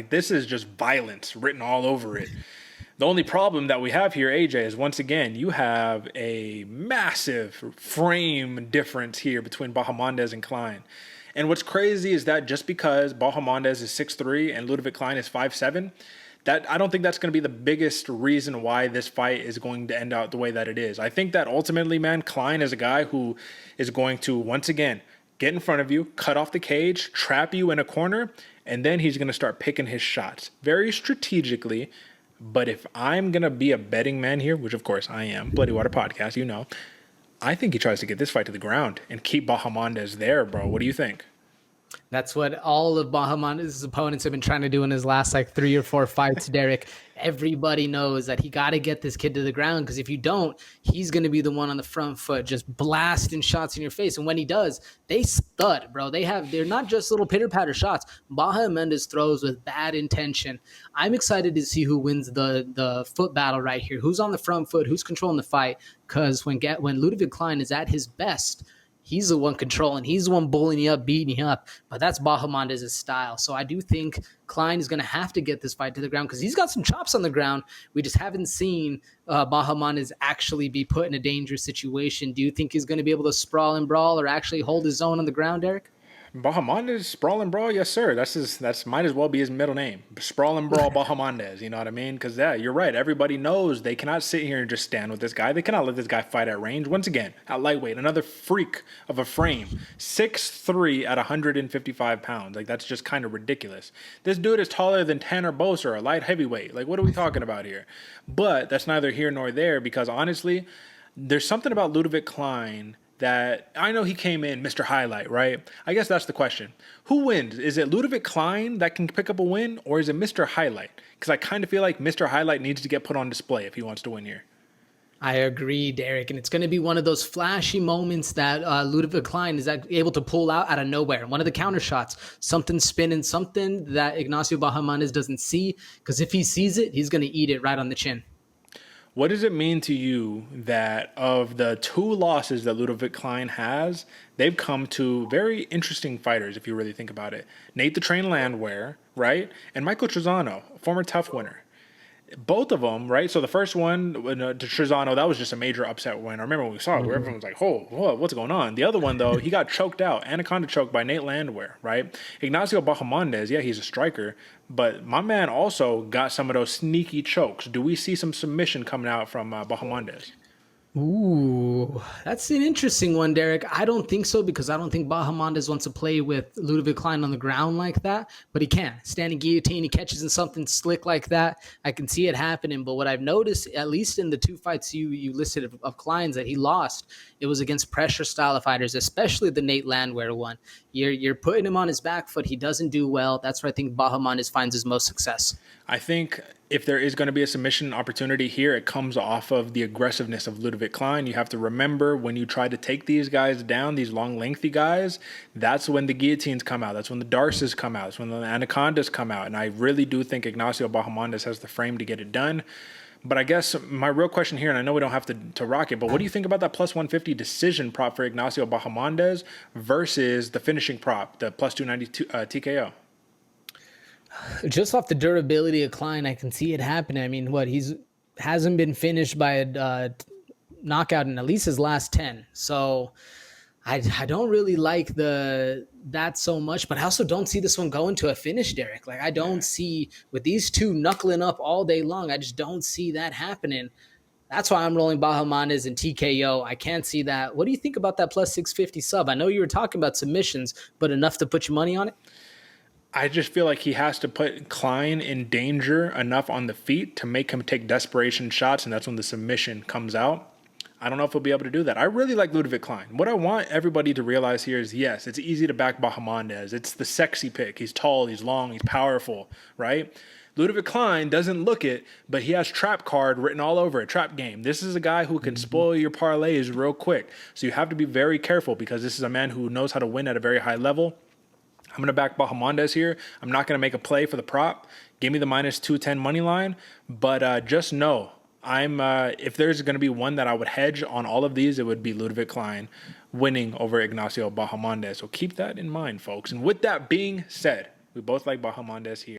This is just violence written all over it. The only problem that we have here, AJ, is once again, you have a massive frame difference here between Bahamondes and Klein. And what's crazy is that just because Bahamondes is 6'3" and Ludovit Klein is 5'7", that I don't think that's going to be the biggest reason why this fight is going to end out the way that it is. I think that ultimately, man, Klein is a guy who is going to, once again, get in front of you, cut off the cage, trap you in a corner, and then he's going to start picking his shots very strategically. But if I'm going to be a betting man here, which of course I am, Bloody Water Podcast, you know, I think he tries to get this fight to the ground and keep Bahamondes there, bro. What do you think? That's what all of Bahamondes' opponents have been trying to do in his last 3 or 4 fights, Derek. Everybody knows that he got to get this kid to the ground, because if you don't, he's going to be the one on the front foot just blasting shots in your face. And when he does, they stud, bro. They're not just little pitter-patter shots. Bahamondes throws with bad intention. I'm excited to see who wins the foot battle right here. Who's on the front foot? Who's controlling the fight? Because when Ludovit Klein is at his best, he's the one controlling. He's the one bullying you up, beating you up. But that's Bahamondes' style. So I do think Klein is going to have to get this fight to the ground, because he's got some chops on the ground. We just haven't seen Bahamondes actually be put in a dangerous situation. Do you think he's going to be able to sprawl and brawl or actually hold his own on the ground, Derek? Bahamondes, Sprawl and Brawl, yes sir. That's might as well be his middle name. Sprawl and Brawl Bahamondes, you know what I mean? Because yeah, you're right. Everybody knows they cannot sit here and just stand with this guy. They cannot let this guy fight at range. Once again, at lightweight, another freak of a frame. 6'3" at 155 pounds. Like, that's just kind of ridiculous. This dude is taller than Tanner Boser, a light heavyweight. Like, what are we talking about here? But that's neither here nor there, because honestly, there's something about Ludovit Klein that I know he came in Mr. Highlight, right? I guess that's the question. Who wins? Is it Ludovit Klein that can pick up a win, or is it Mr. Highlight? Because I kind of feel like Mr. Highlight needs to get put on display if he wants to win here. I agree, Derek. And it's going to be one of those flashy moments that Ludovit Klein is able to pull out of nowhere. One of the counter shots, something spinning, something that Ignacio Bahamondes doesn't see. Because if he sees it, he's going to eat it right on the chin. What does it mean to you that of the 2 losses that Ludovit Klein has, they've come to very interesting fighters, if you really think about it? Nate the Train Landwehr, right? And Michael Trezano, former Tough winner. Both of them, right? So the first one to Trezano, that was just a major upset win. I remember when we saw it, where everyone was like, oh, whoa, what's going on? The other one, though, he got choked out, anaconda choked by Nate Landwehr, right? Ignacio Bahamondes, yeah, he's a striker, but my man also got some of those sneaky chokes. Do we see some submission coming out from Bahamondes? Ooh, that's an interesting one, Derek. I don't think so, because I don't think Bahamondes wants to play with Ludovit Klein on the ground like that, but he can. Standing guillotine, he catches in something slick like that. I can see it happening, but what I've noticed, at least in the 2 fights you listed of Klein's that he lost, it was against pressure style of fighters, especially the Nate Landwehr one. You're putting him on his back foot. He doesn't do well. That's where I think Bahamondes finds his most success. I think if there is going to be a submission opportunity here, it comes off of the aggressiveness of Ludovit Klein. You have to remember, when you try to take these guys down, these long, lengthy guys, that's when the guillotines come out. That's when the Darces come out. That's when the Anacondas come out. And I really do think Ignacio Bahamondes has the frame to get it done. But I guess my real question here, and I know we don't have to rock it, but what do you think about that plus 150 decision prop for Ignacio Bahamondes versus the finishing prop, the plus 292 TKO? Just off the durability of Klein, I can see it happening. I mean, hasn't been finished by a knockout in at least his last 10. So I don't really like that so much, but I also don't see this one going to a finish, Derek. Like, I don't see, with these 2 knuckling up all day long, I just don't see that happening. That's why I'm rolling Bahamondes and TKO. I can't see that. What do you think about that plus 650 sub? I know you were talking about submissions, but enough to put your money on it? I just feel like he has to put Klein in danger enough on the feet to make him take desperation shots, and that's when the submission comes out. I don't know if he'll be able to do that. I really like Ludovit Klein. What I want everybody to realize here is, yes, it's easy to back Bahamondes. It's the sexy pick. He's tall, he's long, he's powerful, right? Ludovit Klein doesn't look it, but he has trap card written all over it, trap game. This is a guy who can spoil your parlays real quick. So you have to be very careful, because this is a man who knows how to win at a very high level. I'm going to back Bahamondes here. I'm not going to make a play for the prop. Give me the minus 210 money line. But just know, if there's going to be one that I would hedge on all of these, it would be Ludovit Klein winning over Ignacio Bahamondes. So keep that in mind, folks. And with that being said, we both like Bahamondes here.